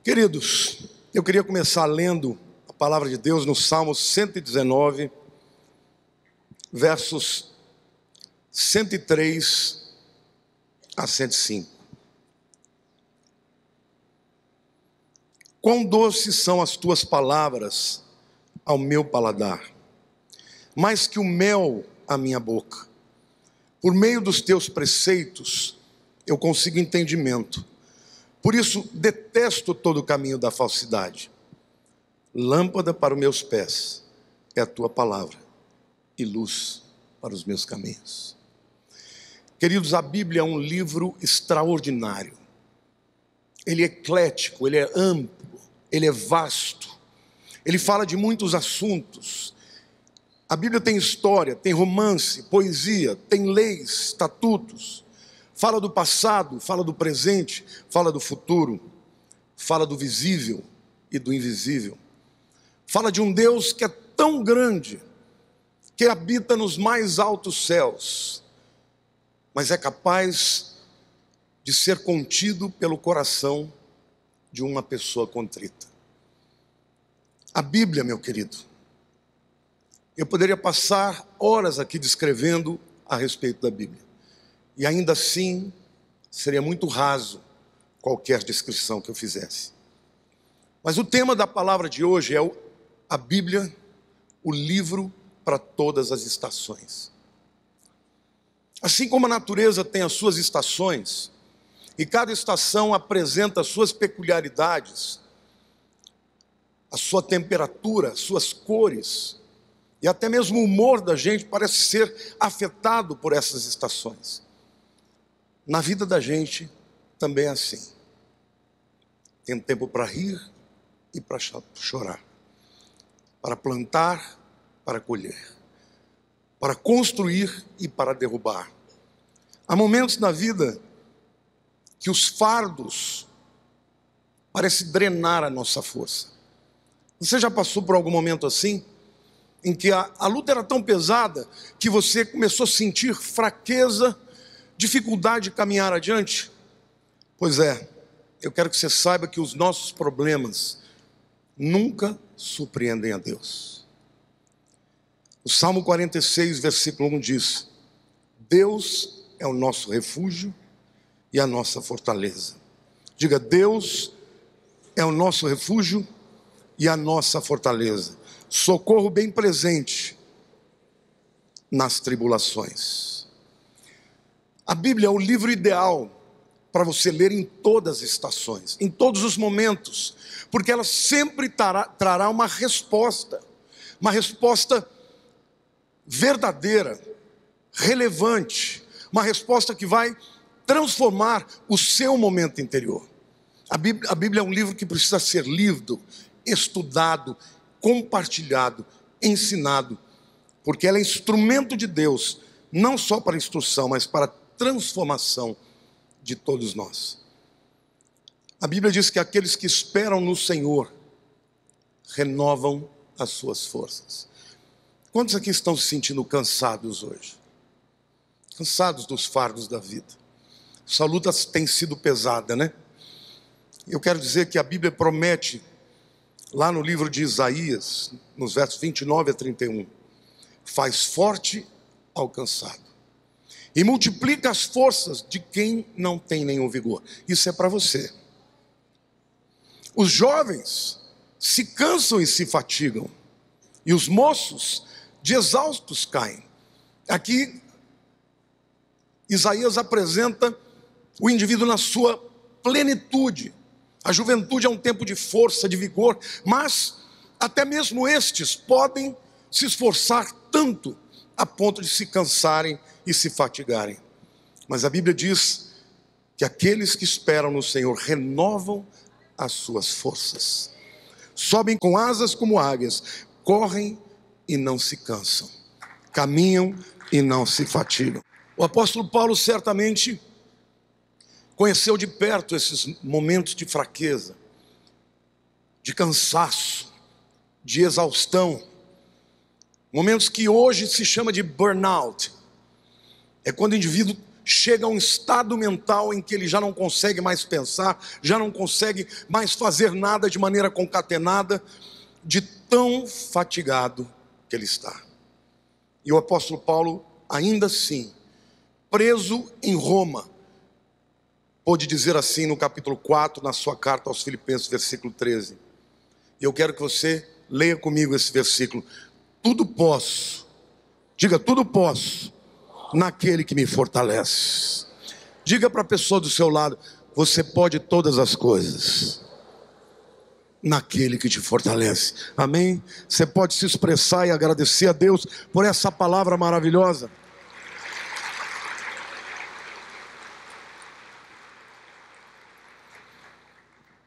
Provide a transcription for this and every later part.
Queridos, eu queria começar lendo a palavra de Deus no Salmo 119, versos 103 a 105. Quão doces são as tuas palavras ao meu paladar, mais que o mel à minha boca. Por meio dos teus preceitos eu consigo entendimento. Por isso detesto todo o caminho da falsidade. Lâmpada para os meus pés é a tua palavra e luz para os meus caminhos. Queridos, a Bíblia é um livro extraordinário. Ele é eclético, ele é amplo, ele é vasto. Ele fala de muitos assuntos. A Bíblia tem história, tem romance, poesia, tem leis, estatutos. Fala do passado, fala do presente, fala do futuro, fala do visível e do invisível. Fala de um Deus que é tão grande, que habita nos mais altos céus, mas é capaz de ser contido pelo coração de uma pessoa contrita. A Bíblia, meu querido, eu poderia passar horas aqui descrevendo a respeito da Bíblia. E ainda assim, seria muito raso qualquer descrição que eu fizesse. Mas o tema da palavra de hoje é a Bíblia, o livro para todas as estações. Assim como a natureza tem as suas estações, e cada estação apresenta as suas peculiaridades, a sua temperatura, as suas cores, e até mesmo o humor da gente parece ser afetado por essas estações. Na vida da gente também é assim. Tem tempo para rir e para chorar, para plantar, para colher, para construir e para derrubar. Há momentos na vida que os fardos parecem drenar a nossa força. Você já passou por algum momento assim? Em que a luta era tão pesada que você começou a sentir fraqueza, dificuldade de caminhar adiante? Pois é, eu quero que você saiba que os nossos problemas nunca surpreendem a Deus. O Salmo 46, versículo 1 diz: Deus é o nosso refúgio e a nossa fortaleza. Diga: Deus é o nosso refúgio e a nossa fortaleza, socorro bem presente nas tribulações. A Bíblia é o livro ideal para você ler em todas as estações, em todos os momentos, porque ela sempre trará uma resposta verdadeira, relevante, uma resposta que vai transformar o seu momento interior. A Bíblia é um livro que precisa ser lido, estudado, compartilhado, ensinado, porque ela é instrumento de Deus, não só para instrução, mas para transformação de todos nós. A Bíblia diz que aqueles que esperam no Senhor renovam as suas forças. Quantos aqui estão se sentindo cansados hoje? Cansados dos fardos da vida. Essa luta tem sido pesada, né? Eu quero dizer que a Bíblia promete, lá no livro de Isaías, nos versos 29 a 31, faz forte ao cansado e multiplica as forças de quem não tem nenhum vigor. Isso é para você. Os jovens se cansam e se fatigam, e os moços de exaustos caem. Aqui Isaías apresenta o indivíduo na sua plenitude. A juventude é um tempo de força, de vigor, mas até mesmo estes podem se esforçar tanto a ponto de se cansarem e se fatigarem. Mas a Bíblia diz que aqueles que esperam no Senhor renovam as suas forças, sobem com asas como águias, correm e não se cansam, caminham e não se fatigam. O apóstolo Paulo certamente conheceu de perto esses momentos de fraqueza, de cansaço, de exaustão, momentos que hoje se chama de burnout. É quando o indivíduo chega a um estado mental em que ele já não consegue mais pensar, já não consegue mais fazer nada de maneira concatenada, de tão fatigado que ele está. E o apóstolo Paulo, ainda assim, preso em Roma, pôde dizer assim no capítulo 4, na sua carta aos Filipenses, versículo 13. E eu quero que você leia comigo esse versículo. Tudo posso, diga, tudo posso, naquele que me fortalece. Diga para a pessoa do seu lado, você pode todas as coisas, naquele que te fortalece. Amém? Você pode se expressar e agradecer a Deus por essa palavra maravilhosa.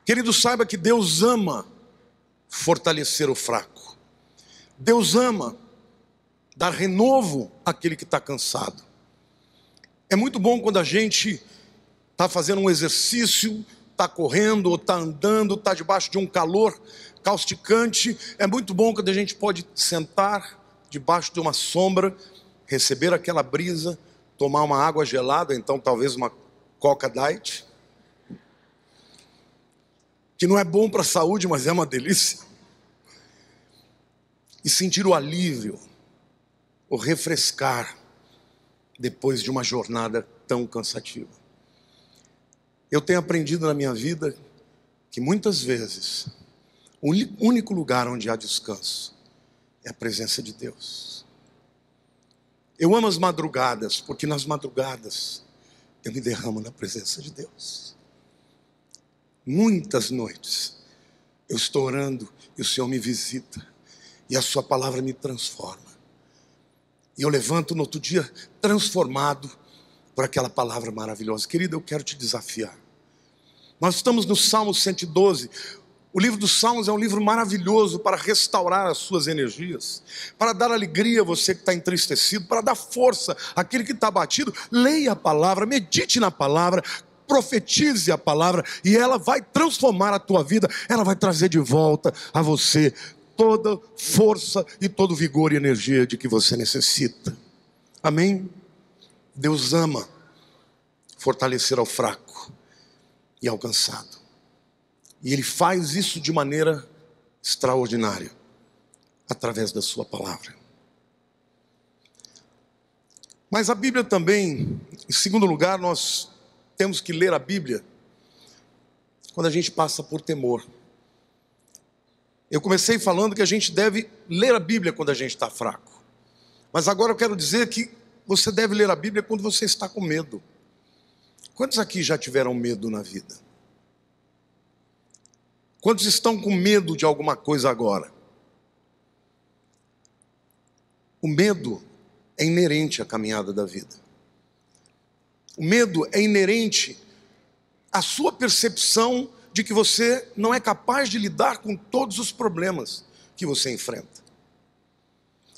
Querido, saiba que Deus ama fortalecer o fraco. Deus ama dar renovo àquele que está cansado. É muito bom quando a gente está fazendo um exercício, está correndo, ou está andando, está debaixo de um calor causticante. É muito bom quando a gente pode sentar debaixo de uma sombra, receber aquela brisa, tomar uma água gelada, então talvez uma Coca Diet, que não é bom para a saúde, mas é uma delícia. E sentir o alívio, o refrescar, depois de uma jornada tão cansativa. Eu tenho aprendido na minha vida que muitas vezes o único lugar onde há descanso é a presença de Deus. Eu amo as madrugadas, porque nas madrugadas eu me derramo na presença de Deus. Muitas noites eu estou orando e o Senhor me visita e a sua palavra me transforma. E eu levanto no outro dia transformado por aquela palavra maravilhosa. Querida, eu quero te desafiar. Nós estamos no Salmo 112. O livro dos Salmos é um livro maravilhoso para restaurar as suas energias, para dar alegria a você que está entristecido, para dar força àquele que está abatido. Leia a palavra, medite na palavra, profetize a palavra e ela vai transformar a tua vida. Ela vai trazer de volta a você toda força e todo vigor e energia de que você necessita. Amém? Deus ama fortalecer ao fraco e ao cansado. E Ele faz isso de maneira extraordinária, através da sua palavra. Mas a Bíblia também, em segundo lugar, nós temos que ler a Bíblia quando a gente passa por temor. Eu comecei falando que a gente deve ler a Bíblia quando a gente está fraco. Mas agora eu quero dizer que você deve ler a Bíblia quando você está com medo. Quantos aqui já tiveram medo na vida? Quantos estão com medo de alguma coisa agora? O medo é inerente à caminhada da vida. O medo é inerente à sua percepção de que você não é capaz de lidar com todos os problemas que você enfrenta.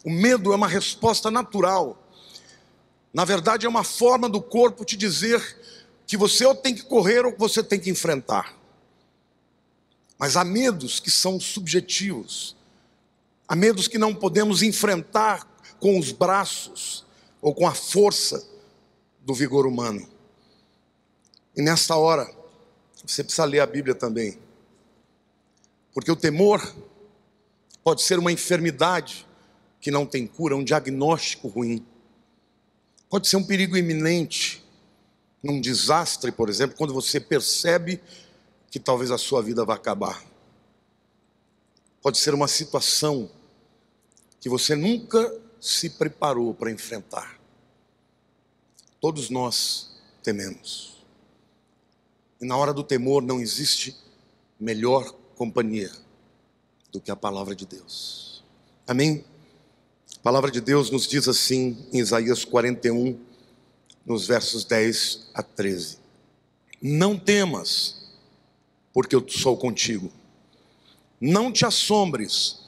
O medo é uma resposta natural. Na verdade, é uma forma do corpo te dizer que você ou tem que correr ou você tem que enfrentar. Mas há medos que são subjetivos. Há medos que não podemos enfrentar com os braços ou com a força do vigor humano. E nessa hora, você precisa ler a Bíblia também. Porque o temor pode ser uma enfermidade que não tem cura, um diagnóstico ruim. Pode ser um perigo iminente, num desastre, por exemplo, quando você percebe que talvez a sua vida vá acabar. Pode ser uma situação que você nunca se preparou para enfrentar. Todos nós tememos. E na hora do temor não existe melhor companhia do que a palavra de Deus. Amém? A palavra de Deus nos diz assim em Isaías 41, nos versos 10 a 13. Não temas, porque eu sou contigo. Não te assombres,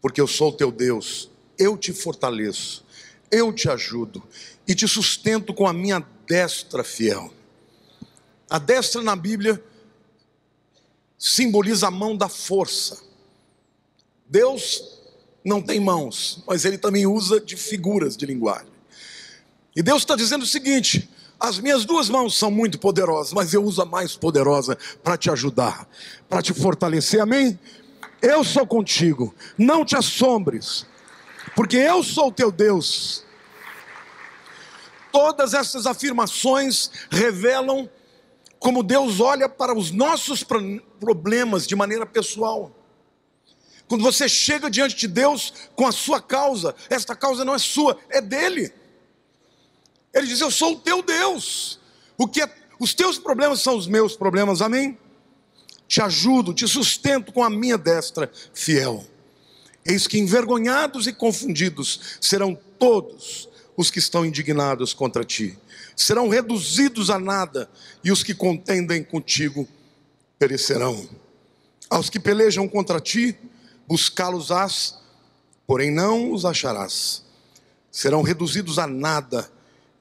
porque eu sou o teu Deus. Eu te fortaleço, eu te ajudo e te sustento com a minha destra fiel. A destra na Bíblia simboliza a mão da força. Deus não tem mãos, mas Ele também usa de figuras de linguagem. E Deus está dizendo o seguinte: As minhas duas mãos são muito poderosas, mas eu uso a mais poderosa para te ajudar, para te fortalecer, amém? Eu sou contigo, não te assombres, porque eu sou o teu Deus. Todas essas afirmações revelam como Deus olha para os nossos problemas de maneira pessoal. Quando você chega diante de Deus com a sua causa, esta causa não é sua, é dele. Ele diz: eu sou o teu Deus. Os teus problemas são os meus problemas, amém? Te ajudo, te sustento com a minha destra fiel. Eis que envergonhados e confundidos serão todos os que estão indignados contra ti. Serão reduzidos a nada, e os que contendem contigo perecerão. Aos que pelejam contra ti, buscá-los-ás, porém não os acharás. Serão reduzidos a nada,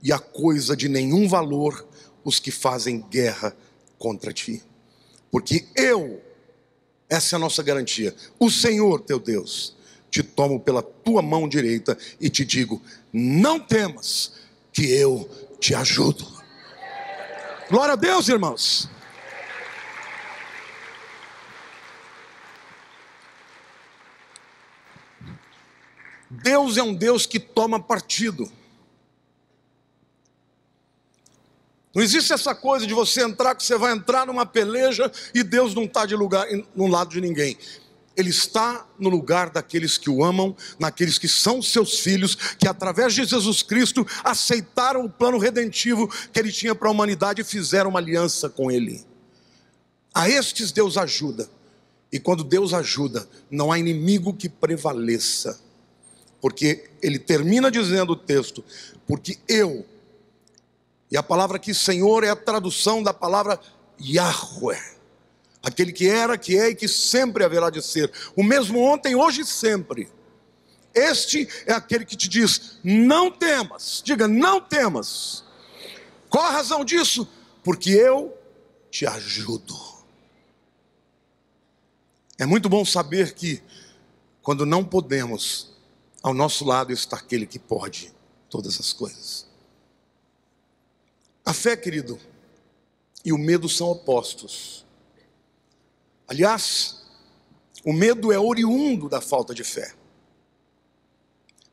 e a coisa de nenhum valor os que fazem guerra contra ti. Porque essa é a nossa garantia, o Senhor teu Deus, te tomo pela tua mão direita e te digo: não temas, que eu te ajudo. Glória a Deus, irmãos. Deus é um Deus que toma partido. Não existe essa coisa de você entrar, que você vai entrar numa peleja e Deus não está no lado de ninguém. Ele está no lugar daqueles que o amam, naqueles que são seus filhos, que através de Jesus Cristo aceitaram o plano redentivo que ele tinha para a humanidade e fizeram uma aliança com ele. A estes Deus ajuda. E quando Deus ajuda, não há inimigo que prevaleça. Porque ele termina dizendo o texto: porque e a palavra aqui, Senhor, é a tradução da palavra Yahweh. Aquele que era, que é e que sempre haverá de ser. O mesmo ontem, hoje e sempre. Este é aquele que te diz: não temas. Diga: não temas. Qual a razão disso? Porque eu te ajudo. É muito bom saber que quando não podemos, ao nosso lado está aquele que pode todas as coisas. A fé, querido, e o medo são opostos. Aliás, o medo é oriundo da falta de fé.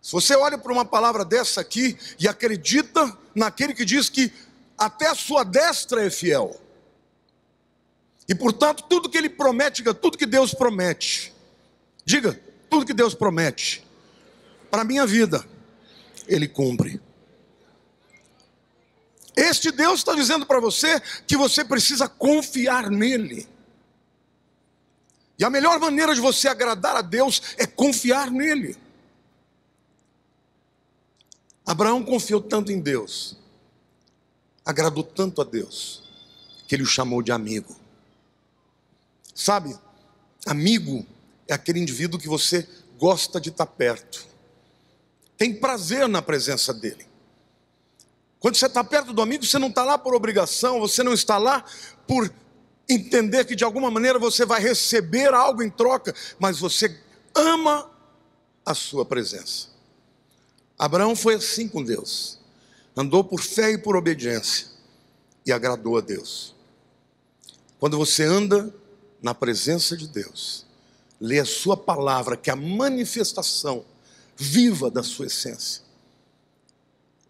Se você olha para uma palavra dessa aqui e acredita naquele que diz que até a sua destra é fiel, e portanto tudo que ele promete, diga: tudo que Deus promete, diga: tudo que Deus promete para a minha vida, ele cumpre. Este Deus está dizendo para você que você precisa confiar nele. E a melhor maneira de você agradar a Deus é confiar nele. Abraão confiou tanto em Deus, agradou tanto a Deus, que ele o chamou de amigo. Sabe, amigo é aquele indivíduo que você gosta de estar perto, tem prazer na presença dele. Quando você está perto do amigo, você não está lá por obrigação, você não está lá por entender que de alguma maneira você vai receber algo em troca, mas você ama a sua presença. Abraão foi assim com Deus, andou por fé e por obediência, e agradou a Deus. Quando você anda na presença de Deus, lê a sua palavra, que é a manifestação viva da sua essência,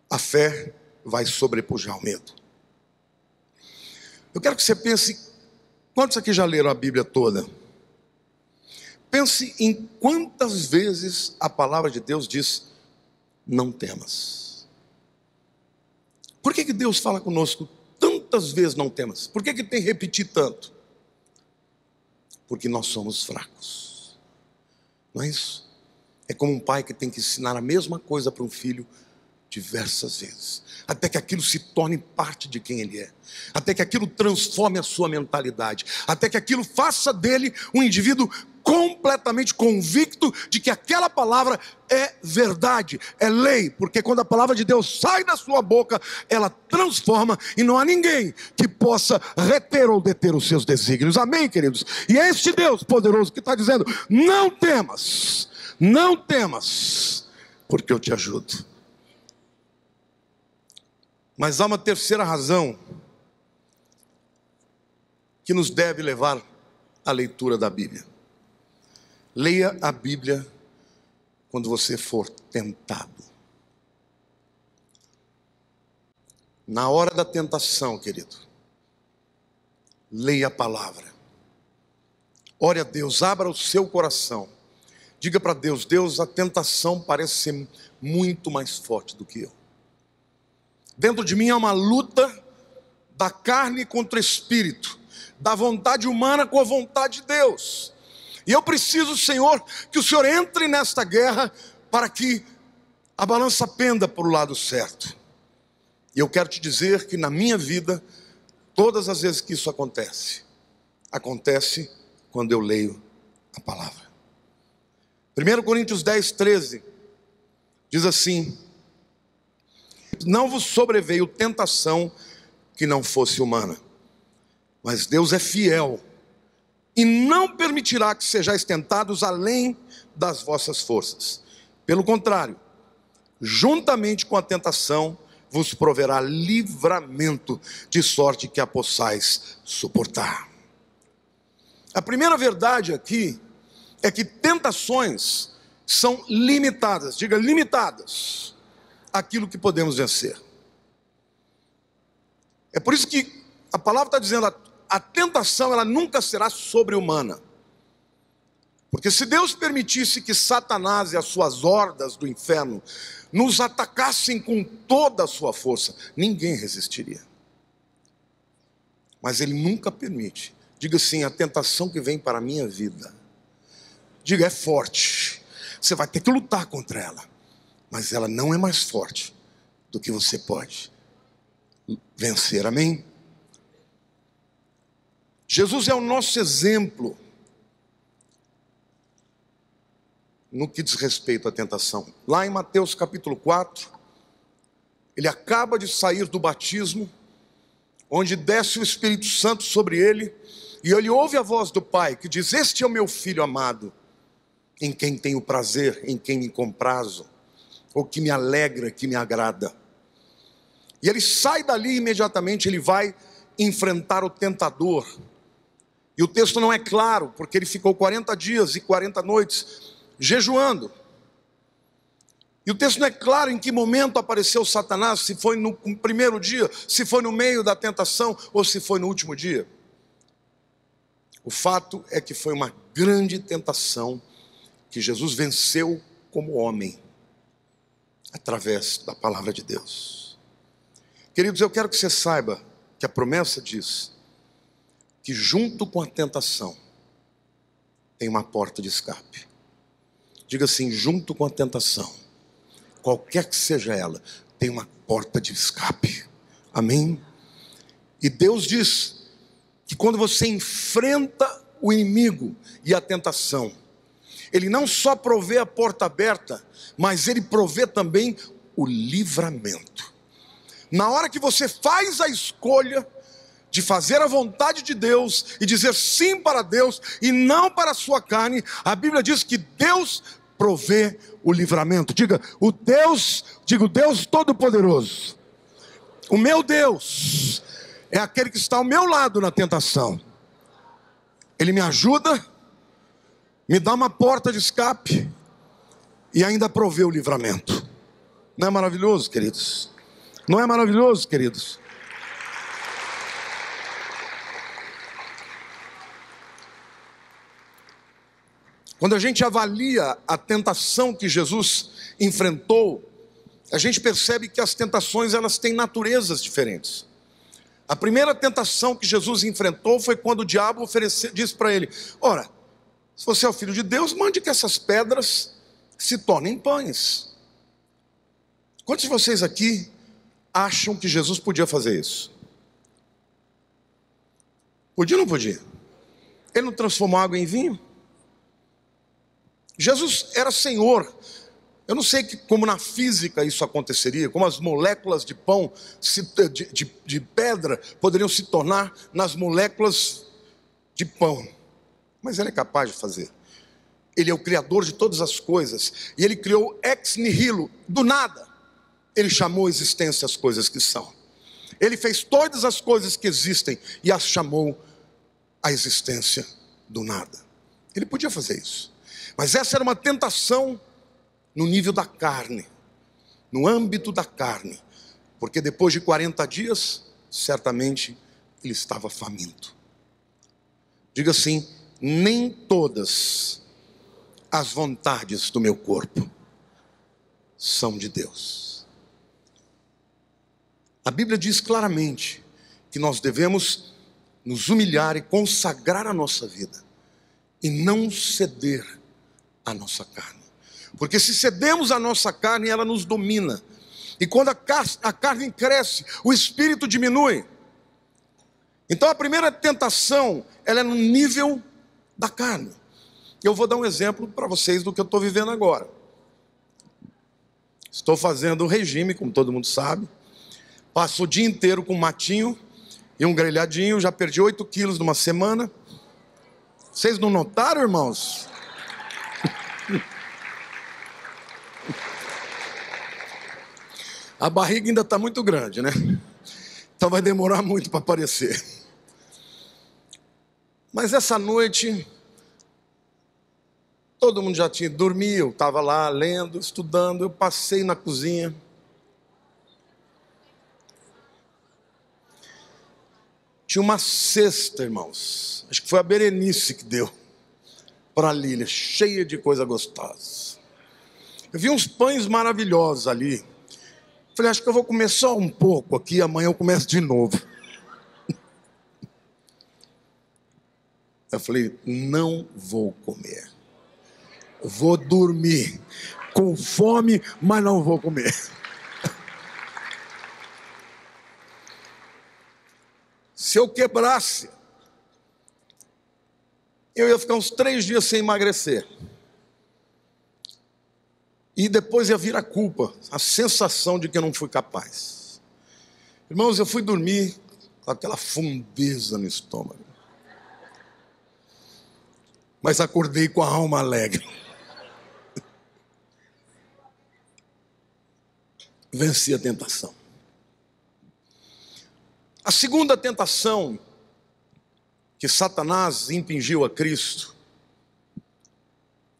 a fé vai sobrepujar o medo. Eu quero que você pense: quantos aqui já leram a Bíblia toda? Pense em quantas vezes a palavra de Deus diz: não temas. Por que Deus fala conosco tantas vezes não temas? Por que tem que repetir tanto? Porque nós somos fracos. Não é isso? É como um pai que tem que ensinar a mesma coisa para um filho diversas vezes, até que aquilo se torne parte de quem ele é, até que aquilo transforme a sua mentalidade, até que aquilo faça dele um indivíduo completamente convicto de que aquela palavra é verdade, é lei, porque quando a palavra de Deus sai da sua boca, ela transforma, e não há ninguém que possa reter ou deter os seus desígnios. Amém, queridos? E é este Deus poderoso que está dizendo: não temas, não temas, porque eu te ajudo. Mas há uma terceira razão que nos deve levar à leitura da Bíblia. Leia a Bíblia quando você for tentado. Na hora da tentação, querido, leia a palavra. Ore a Deus, abra o seu coração. Diga para Deus: Deus, a tentação parece ser muito mais forte do que eu. Dentro de mim há uma luta da carne contra o espírito, da vontade humana com a vontade de Deus. E eu preciso, Senhor, que o Senhor entre nesta guerra para que a balança penda para o lado certo. E eu quero te dizer que na minha vida, todas as vezes que isso acontece quando eu leio a palavra. 1 Coríntios 10, 13 diz assim: não vos sobreveio tentação que não fosse humana, mas Deus é fiel e não permitirá que sejais tentados além das vossas forças. Pelo contrário, juntamente com a tentação vos proverá livramento, de sorte que a possais suportar. A primeira verdade aqui é que tentações são limitadas, diga limitadas, àquilo que podemos vencer. É por isso que a palavra está dizendo, a tentação ela nunca será sobre-humana. Porque se Deus permitisse que Satanás e as suas hordas do inferno nos atacassem com toda a sua força, ninguém resistiria. Mas Ele nunca permite. Diga assim: a tentação que vem para a minha vida, diga, é forte. Você vai ter que lutar contra ela, mas ela não é mais forte do que você pode vencer, amém? Jesus é o nosso exemplo no que diz respeito à tentação. Lá em Mateus capítulo 4, ele acaba de sair do batismo, onde desce o Espírito Santo sobre ele, e ele ouve a voz do Pai, que diz: este é o meu Filho amado, em quem tenho prazer, em quem me comprazo, ou que me alegra, que me agrada. E ele sai dali e imediatamente ele vai enfrentar o tentador. E o texto não é claro, porque ele ficou 40 dias e 40 noites jejuando. E o texto não é claro em que momento apareceu Satanás, se foi no primeiro dia, se foi no meio da tentação, ou se foi no último dia. O fato é que foi uma grande tentação que Jesus venceu como homem, através da palavra de Deus. Queridos, eu quero que você saiba que a promessa diz que junto com a tentação tem uma porta de escape. Diga assim: junto com a tentação, qualquer que seja ela, tem uma porta de escape. Amém? E Deus diz que quando você enfrenta o inimigo e a tentação, Ele não só provê a porta aberta, mas Ele provê também o livramento. Na hora que você faz a escolha de fazer a vontade de Deus e dizer sim para Deus e não para a sua carne, a Bíblia diz que Deus provê o livramento. Diga, o Deus Todo-Poderoso, o meu Deus é aquele que está ao meu lado na tentação. Ele me ajuda, me dá uma porta de escape e ainda provê o livramento. Não é maravilhoso, queridos? Não é maravilhoso, queridos? Quando a gente avalia a tentação que Jesus enfrentou, a gente percebe que as tentações elas têm naturezas diferentes. A primeira tentação que Jesus enfrentou foi quando o diabo disse para ele: ora, se você é o Filho de Deus, mande que essas pedras se tornem pães. Quantos de vocês aqui acham que Jesus podia fazer isso? Podia ou não podia? Ele não transformou água em vinho? Jesus era Senhor. Eu não sei como na física isso aconteceria, como as moléculas de pão, de pedra, poderiam se tornar nas moléculas de pão. Mas Ele é capaz de fazer. Ele é o Criador de todas as coisas. E Ele criou ex nihilo, do nada. Ele chamou à existência as coisas que são. Ele fez todas as coisas que existem e as chamou à existência do nada. Ele podia fazer isso. Mas essa era uma tentação no nível da carne, no âmbito da carne. Porque depois de 40 dias, certamente ele estava faminto. Diga assim: nem todas as vontades do meu corpo são de Deus. A Bíblia diz claramente que nós devemos nos humilhar e consagrar a nossa vida e não ceder à nossa carne. Porque se cedemos à nossa carne, ela nos domina. E quando a carne cresce, o espírito diminui. Então a primeira tentação, ela é no nível da carne. Eu vou dar um exemplo para vocês do que eu estou vivendo agora. Estou fazendo um regime, como todo mundo sabe. Passo o dia inteiro com um matinho e um grelhadinho. Já perdi 8 quilos numa semana. Vocês não notaram, irmãos? A barriga ainda está muito grande, né? Então vai demorar muito para aparecer. Mas essa noite, todo mundo já tinha dormido. Eu estava lá lendo, estudando. Eu passei na cozinha. Tinha uma cesta, irmãos. Acho que foi a Berenice que deu para a Lília, cheia de coisa gostosa. Eu vi uns pães maravilhosos ali. Falei, acho que eu vou comer só um pouco aqui, amanhã eu começo de novo. Eu falei, não vou comer. Vou dormir. Com fome, mas não vou comer. Se eu quebrasse, eu ia ficar uns 3 dias sem emagrecer. E depois ia vir a culpa, a sensação de que eu não fui capaz. Irmãos, eu fui dormir com aquela fundeza no estômago. Mas acordei com a alma alegre. Venci a tentação. A segunda tentação que Satanás impingiu a Cristo,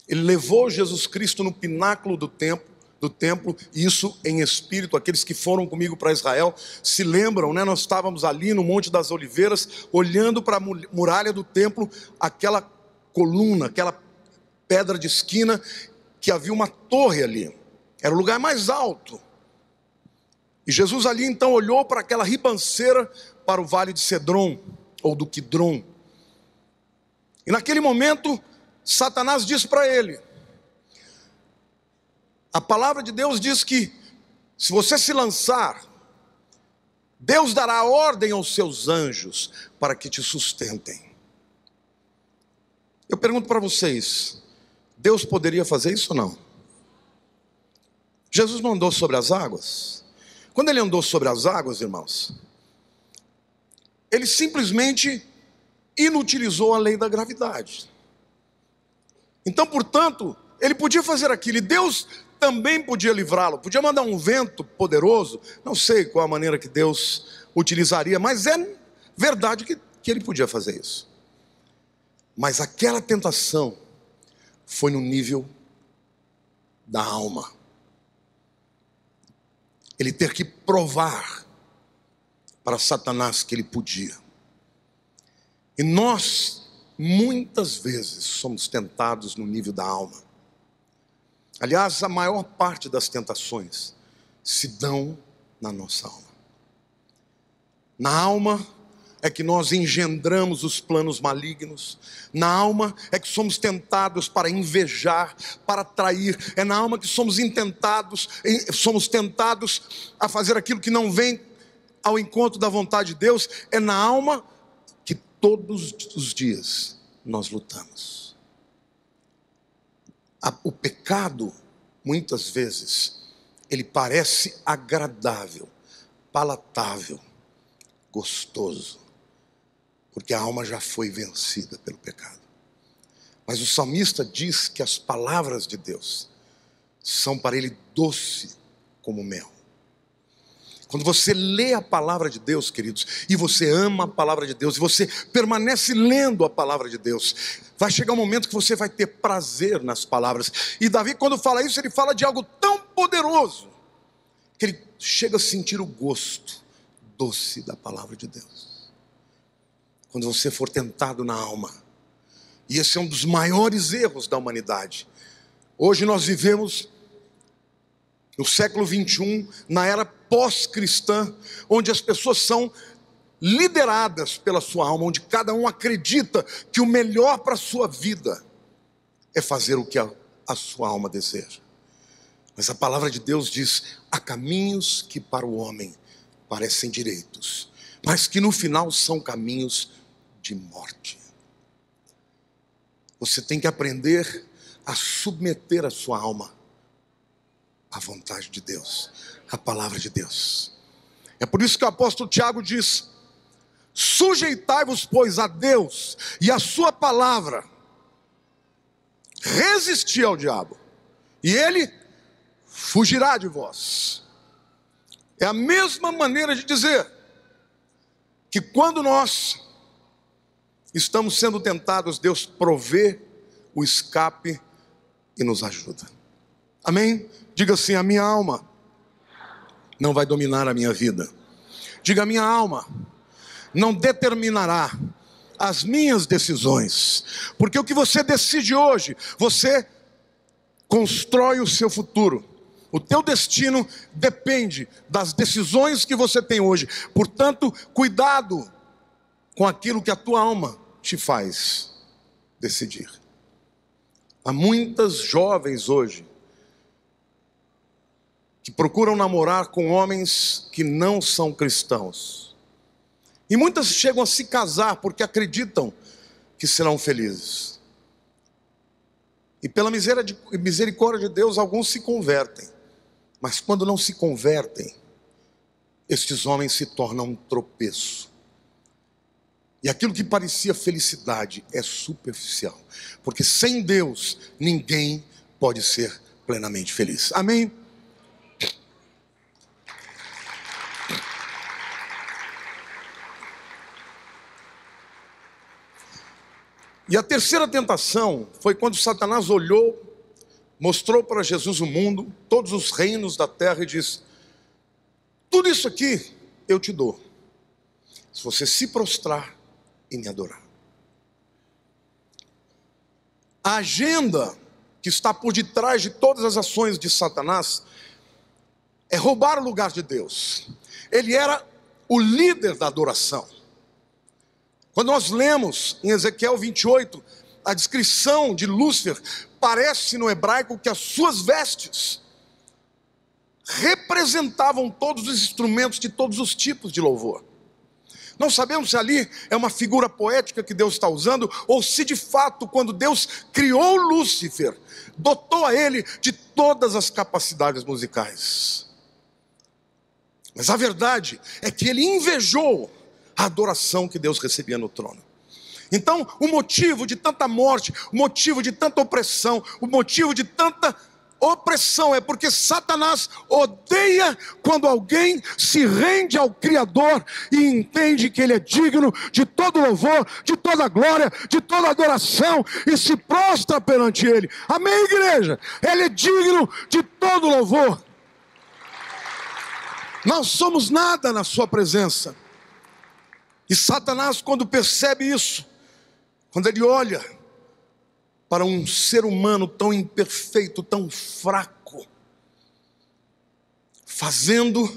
ele levou Jesus Cristo no pináculo do templo, isso em espírito. Aqueles que foram comigo para Israel se lembram, né? Nós estávamos ali no Monte das Oliveiras, olhando para a muralha do templo, aquela coluna, aquela pedra de esquina, que havia uma torre ali, era o lugar mais alto. E Jesus ali então olhou para aquela ribanceira, para o vale de Cedron, ou do Quidron. E naquele momento, Satanás disse para ele, a palavra de Deus diz que, se você se lançar, Deus dará ordem aos seus anjos, para que te sustentem. Eu pergunto para vocês, Deus poderia fazer isso ou não? Jesus não andou sobre as águas? Quando ele andou sobre as águas, irmãos, ele simplesmente inutilizou a lei da gravidade. Então, portanto, ele podia fazer aquilo, e Deus também podia livrá-lo, podia mandar um vento poderoso, não sei qual a maneira que Deus utilizaria, mas é verdade que ele podia fazer isso. Mas aquela tentação foi no nível da alma. Ele ter que provar para Satanás que ele podia. E nós, muitas vezes, somos tentados no nível da alma. Aliás, a maior parte das tentações se dão na nossa alma. Na alma é que nós engendramos os planos malignos. Na alma é que somos tentados para invejar, para trair. É na alma que somos tentados a fazer aquilo que não vem ao encontro da vontade de Deus. É na alma que todos os dias nós lutamos. O pecado, muitas vezes, ele parece agradável, palatável, gostoso, porque a alma já foi vencida pelo pecado. Mas o salmista diz que as palavras de Deus são para ele doce como mel. Quando você lê a palavra de Deus, queridos, e você ama a palavra de Deus, e você permanece lendo a palavra de Deus, vai chegar um momento que você vai ter prazer nas palavras. E Davi, quando fala isso, ele fala de algo tão poderoso, que ele chega a sentir o gosto doce da palavra de Deus. Quando você for tentado na alma, e esse é um dos maiores erros da humanidade. Hoje nós vivemos no século 21, na era pós-cristã, onde as pessoas são lideradas pela sua alma, onde cada um acredita que o melhor para a sua vida é fazer o que a sua alma deseja. Mas a palavra de Deus diz: há caminhos que para o homem parecem direitos, mas que no final são caminhos de morte. Você tem que aprender a submeter a sua alma à vontade de Deus, à palavra de Deus. É por isso que o apóstolo Tiago diz: sujeitai-vos, pois, a Deus e a sua palavra, resisti ao diabo, e ele fugirá de vós. É a mesma maneira de dizer que quando nós estamos sendo tentados, Deus provê o escape e nos ajuda. Amém? Diga assim: a minha alma não vai dominar a minha vida. Diga: a minha alma não determinará as minhas decisões. Porque o que você decide hoje, você constrói o seu futuro. O teu destino depende das decisões que você tem hoje. Portanto, cuidado com aquilo que a tua alma te faz decidir. Há muitas jovens hoje que procuram namorar com homens que não são cristãos. E muitas chegam a se casar porque acreditam que serão felizes. E pela misericórdia de Deus, alguns se convertem. Mas quando não se convertem, estes homens se tornam um tropeço. E aquilo que parecia felicidade é superficial. Porque sem Deus, ninguém pode ser plenamente feliz. Amém? E a terceira tentação foi quando Satanás olhou, mostrou para Jesus o mundo, todos os reinos da terra, e disse: tudo isso aqui eu te dou, se você se prostrar e me adorar. A agenda que está por detrás de todas as ações de Satanás é roubar o lugar de Deus. Ele era o líder da adoração. Quando nós lemos em Ezequiel 28, a descrição de Lúcifer, parece no hebraico que as suas vestes representavam todos os instrumentos de todos os tipos de louvor. Não sabemos se ali é uma figura poética que Deus está usando, ou se de fato, quando Deus criou Lúcifer, dotou a ele de todas as capacidades musicais. Mas a verdade é que ele invejou a adoração que Deus recebia no trono. Então, o motivo de tanta morte, o motivo de tanta opressão, o motivo de tanta opressão é porque Satanás odeia quando alguém se rende ao Criador e entende que Ele é digno de todo louvor, de toda glória, de toda adoração, e se prostra perante Ele. Amém, igreja? Ele é digno de todo louvor. Não somos nada na sua presença. E Satanás, quando percebe isso, quando ele olha para um ser humano tão imperfeito, tão fraco, fazendo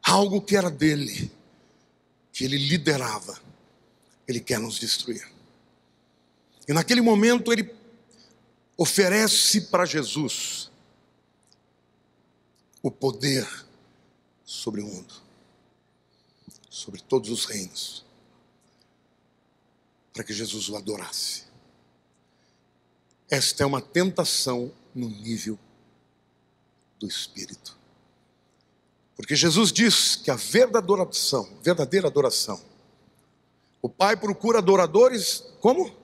algo que era dele, que ele liderava, ele quer nos destruir. E naquele momento ele oferece para Jesus o poder sobre o mundo, sobre todos os reinos, para que Jesus o adorasse. Esta é uma tentação no nível do Espírito. Porque Jesus diz que a verdadeira adoração, o Pai procura adoradores, como?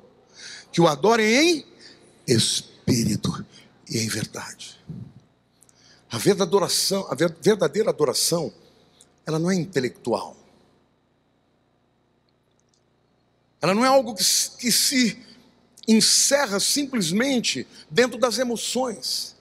Que o adorem em espírito e em verdade. A verdadeira adoração ela não é intelectual. Ela não é algo que se encerra simplesmente dentro das emoções.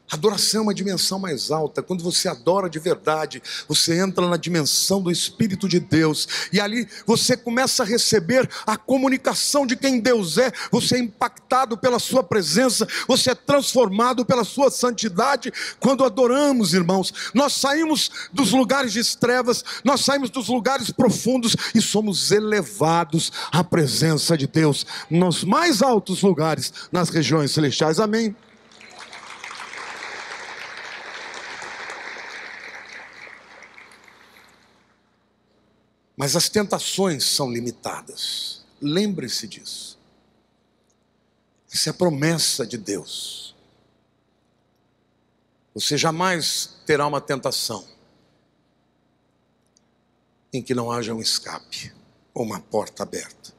Adoração é uma dimensão mais alta. Quando você adora de verdade, você entra na dimensão do Espírito de Deus, e ali você começa a receber a comunicação de quem Deus é. Você é impactado pela sua presença, você é transformado pela sua santidade. Quando adoramos, irmãos, nós saímos dos lugares de trevas, nós saímos dos lugares profundos e somos elevados à presença de Deus nos mais altos lugares, nas regiões celestiais. Amém? Mas as tentações são limitadas. Lembre-se disso. Essa é a promessa de Deus. Você jamais terá uma tentação em que não haja um escape ou uma porta aberta.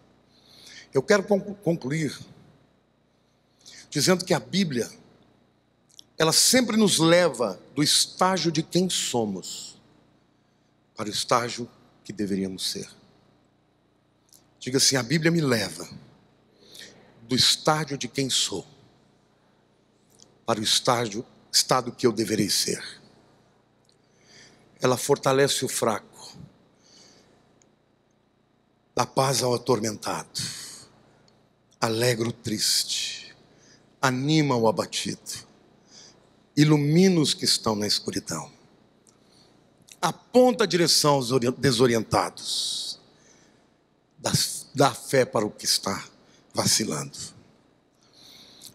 Eu quero concluir dizendo que a Bíblia, ela sempre nos leva do estágio de quem somos para o estágio que deveríamos ser. Diga assim: a Bíblia me leva do estágio de quem sou para o estado que eu deveria ser. Ela fortalece o fraco, dá paz ao atormentado, alegra o triste, anima o abatido, ilumina os que estão na escuridão, aponta a direção aos desorientados, dá fé para o que está vacilando.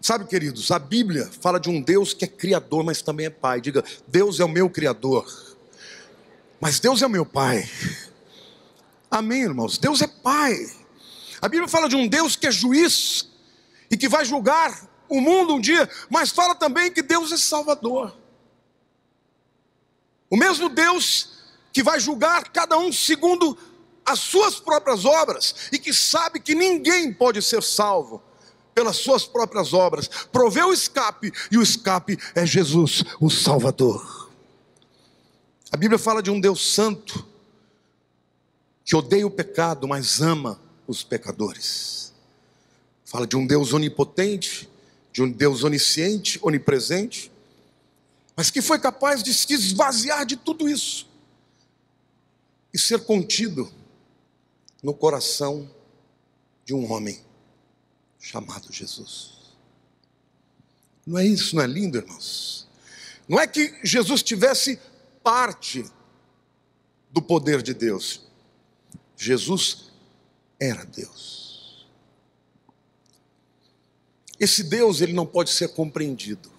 Sabe, queridos, a Bíblia fala de um Deus que é criador, mas também é pai. Diga: Deus é o meu criador, mas Deus é o meu pai. Amém, irmãos? Deus é pai. A Bíblia fala de um Deus que é juiz e que vai julgar o mundo um dia, mas fala também que Deus é salvador. O mesmo Deus que vai julgar cada um segundo as suas próprias obras, e que sabe que ninguém pode ser salvo pelas suas próprias obras, proveu o escape, e o escape é Jesus, o Salvador. A Bíblia fala de um Deus santo, que odeia o pecado, mas ama os pecadores. Fala de um Deus onipotente, de um Deus onisciente, onipresente, mas que foi capaz de se esvaziar de tudo isso e ser contido no coração de um homem chamado Jesus. Não é isso, não é lindo, irmãos? Não é que Jesus tivesse parte do poder de Deus. Jesus era Deus. Esse Deus, ele não pode ser compreendido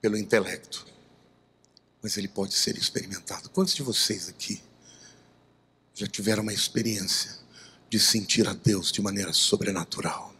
pelo intelecto, mas ele pode ser experimentado. Quantos de vocês aqui já tiveram uma experiência de sentir a Deus de maneira sobrenatural?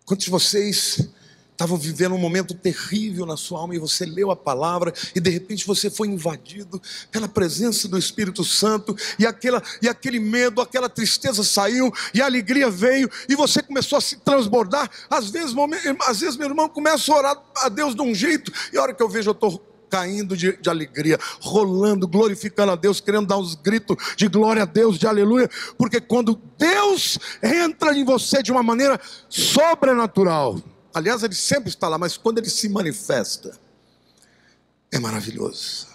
Quantos de vocês estavam vivendo um momento terrível na sua alma, e você leu a palavra, e de repente você foi invadido pela presença do Espírito Santo, e aquele medo, aquela tristeza saiu, e a alegria veio, e você começou a se transbordar? Às vezes, meu irmão, começa a orar a Deus de um jeito, e a hora que eu vejo, eu estou caindo de alegria, rolando, glorificando a Deus, querendo dar uns gritos de glória a Deus, de aleluia, porque quando Deus entra em você de uma maneira sobrenatural, aliás, ele sempre está lá, mas quando ele se manifesta, é maravilhoso.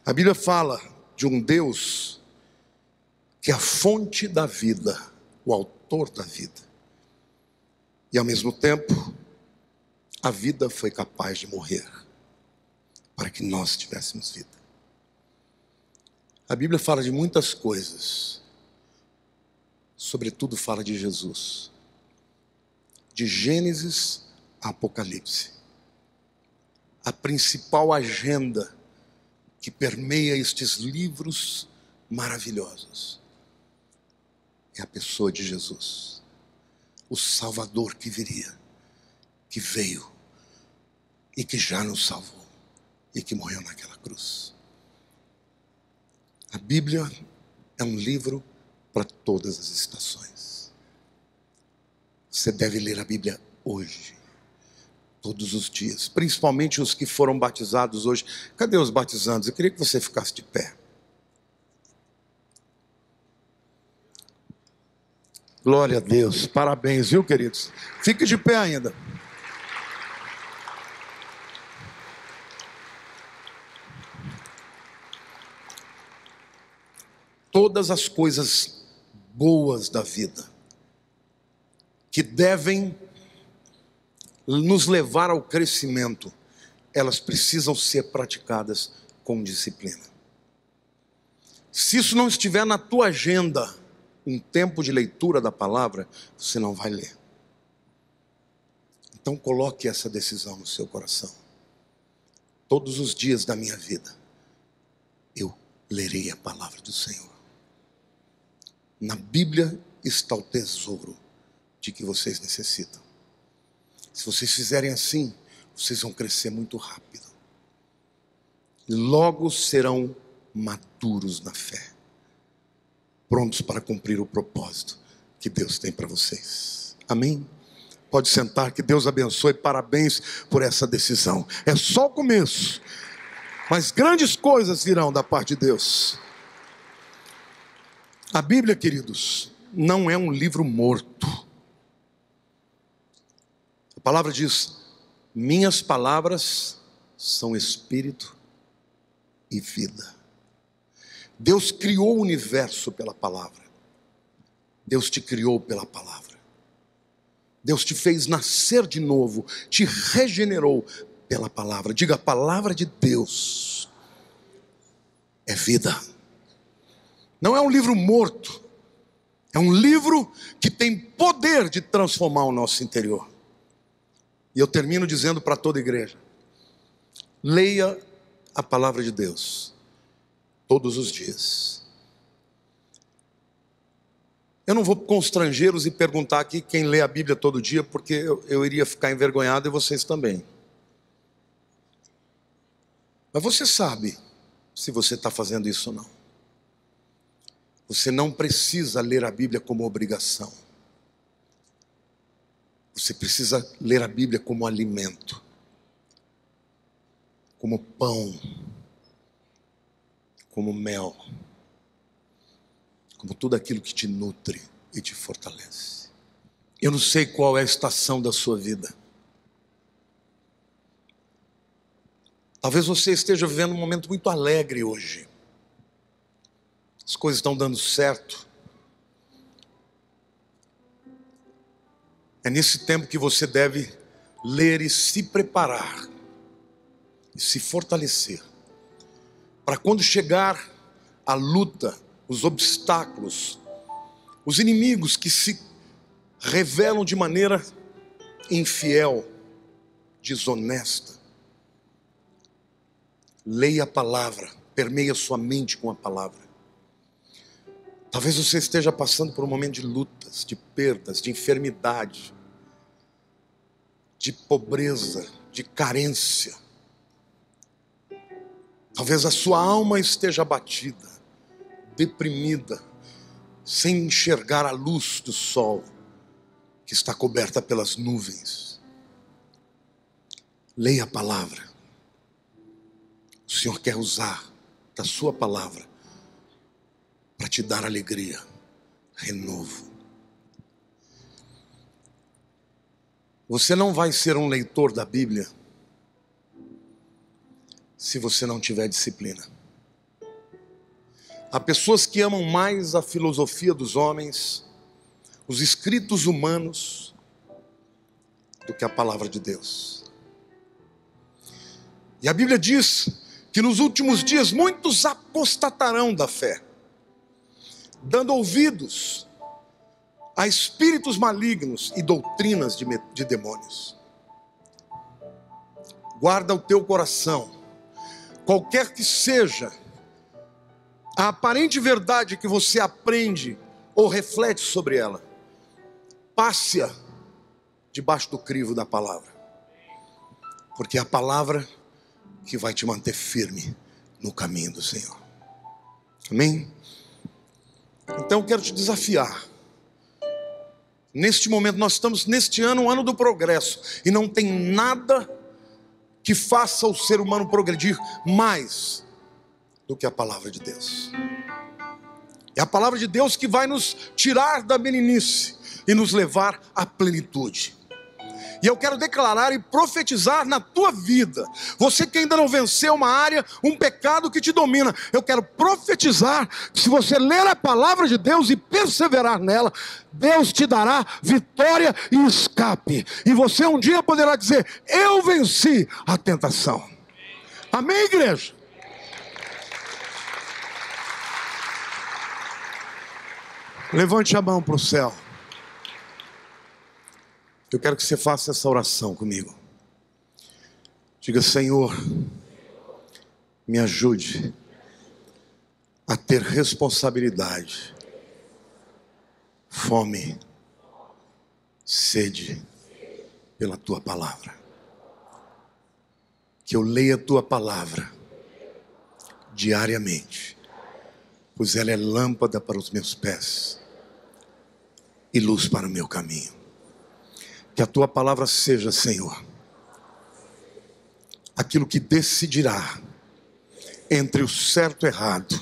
A Bíblia fala de um Deus que é a fonte da vida, o autor da vida, e ao mesmo tempo, a vida foi capaz de morrer para que nós tivéssemos vida. A Bíblia fala de muitas coisas, sobretudo fala de Jesus, de Gênesis a Apocalipse. A principal agenda que permeia estes livros maravilhosos é a pessoa de Jesus, o Salvador que viria, que veio e que já nos salvou e que morreu naquela cruz. A Bíblia é um livro para todas as estações. Você deve ler a Bíblia hoje, Todos os dias, principalmente os que foram batizados hoje. Cadê os batizandos? Eu queria que você ficasse de pé. Glória a Deus, parabéns, viu, queridos? Fique de pé ainda. Todas as coisas boas da vida, que devem nos levar ao crescimento, elas precisam ser praticadas com disciplina. Se isso não estiver na tua agenda, um tempo de leitura da palavra, você não vai ler. Então coloque essa decisão no seu coração. Todos os dias da minha vida, eu lerei a palavra do Senhor. Na Bíblia está o tesouro de que vocês necessitam. Se vocês fizerem assim, vocês vão crescer muito rápido. E logo serão maduros na fé, prontos para cumprir o propósito que Deus tem para vocês. Amém? Pode sentar, que Deus abençoe. Parabéns por essa decisão. É só o começo, mas grandes coisas virão da parte de Deus. A Bíblia, queridos, não é um livro morto. A palavra diz: minhas palavras são espírito e vida. Deus criou o universo pela palavra. Deus te criou pela palavra. Deus te fez nascer de novo, te regenerou pela palavra. Diga: a palavra de Deus é vida. Não é um livro morto. É um livro que tem poder de transformar o nosso interior. E eu termino dizendo para toda a igreja: leia a palavra de Deus todos os dias. Eu não vou constrangê-los e perguntar aqui quem lê a Bíblia todo dia, porque eu iria ficar envergonhado e vocês também. Mas você sabe se você está fazendo isso ou não. Você não precisa ler a Bíblia como obrigação. Você precisa ler a Bíblia como alimento, como pão, como mel, como tudo aquilo que te nutre e te fortalece. Eu não sei qual é a estação da sua vida. Talvez você esteja vivendo um momento muito alegre hoje. As coisas estão dando certo. É nesse tempo que você deve ler e se preparar, e se fortalecer, para quando chegar a luta, os obstáculos, os inimigos que se revelam de maneira infiel, desonesta. Leia a palavra, permeia sua mente com a palavra. Talvez você esteja passando por um momento de lutas, de perdas, de enfermidade, de pobreza, de carência. Talvez a sua alma esteja abatida, deprimida, sem enxergar a luz do sol, que está coberta pelas nuvens. Leia a palavra. O Senhor quer usar da sua palavra para te dar alegria, renovo. Você não vai ser um leitor da Bíblia se você não tiver disciplina. Há pessoas que amam mais a filosofia dos homens, os escritos humanos, do que a palavra de Deus. E a Bíblia diz que nos últimos dias muitos apostatarão da fé, dando ouvidos a espíritos malignos e doutrinas de demônios. Guarda o teu coração, qualquer que seja a aparente verdade que você aprende ou reflete sobre ela, passe-a debaixo do crivo da palavra, porque é a palavra que vai te manter firme no caminho do Senhor. Amém? Então eu quero te desafiar Neste momento, nós estamos neste ano, o ano do progresso, e não tem nada que faça o ser humano progredir mais do que a palavra de Deus. É a palavra de Deus que vai nos tirar da meninice e nos levar à plenitude. E eu quero declarar e profetizar na tua vida. Você que ainda não venceu uma área, um pecado que te domina, eu quero profetizar que se você ler a palavra de Deus e perseverar nela, Deus te dará vitória e escape. E você um dia poderá dizer: eu venci a tentação. Amém, igreja? Levante a mão para o céu. Eu quero que você faça essa oração comigo. Diga: Senhor, me ajude a ter responsabilidade, fome, sede pela Tua palavra. Que eu leia a Tua palavra diariamente, pois ela é lâmpada para os meus pés e luz para o meu caminho. Que a Tua palavra seja, Senhor, aquilo que decidirá entre o certo e o errado,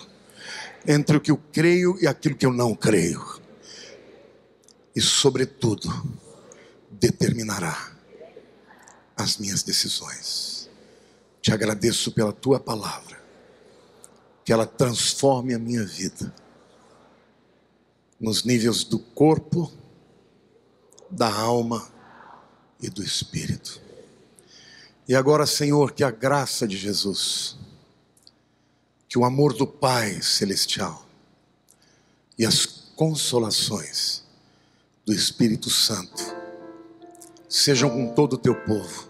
entre o que eu creio e aquilo que eu não creio. E, sobretudo, determinará as minhas decisões. Te agradeço pela Tua palavra, que ela transforme a minha vida nos níveis do corpo, da alma e do Espírito. E agora, Senhor, que a graça de Jesus, que o amor do Pai Celestial e as consolações do Espírito Santo sejam com todo o Teu povo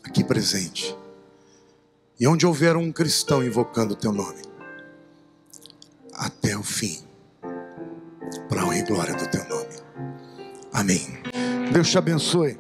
aqui presente. E onde houver um cristão invocando o Teu nome, até o fim, para a honra e glória do Teu nome. Amém. Deus te abençoe.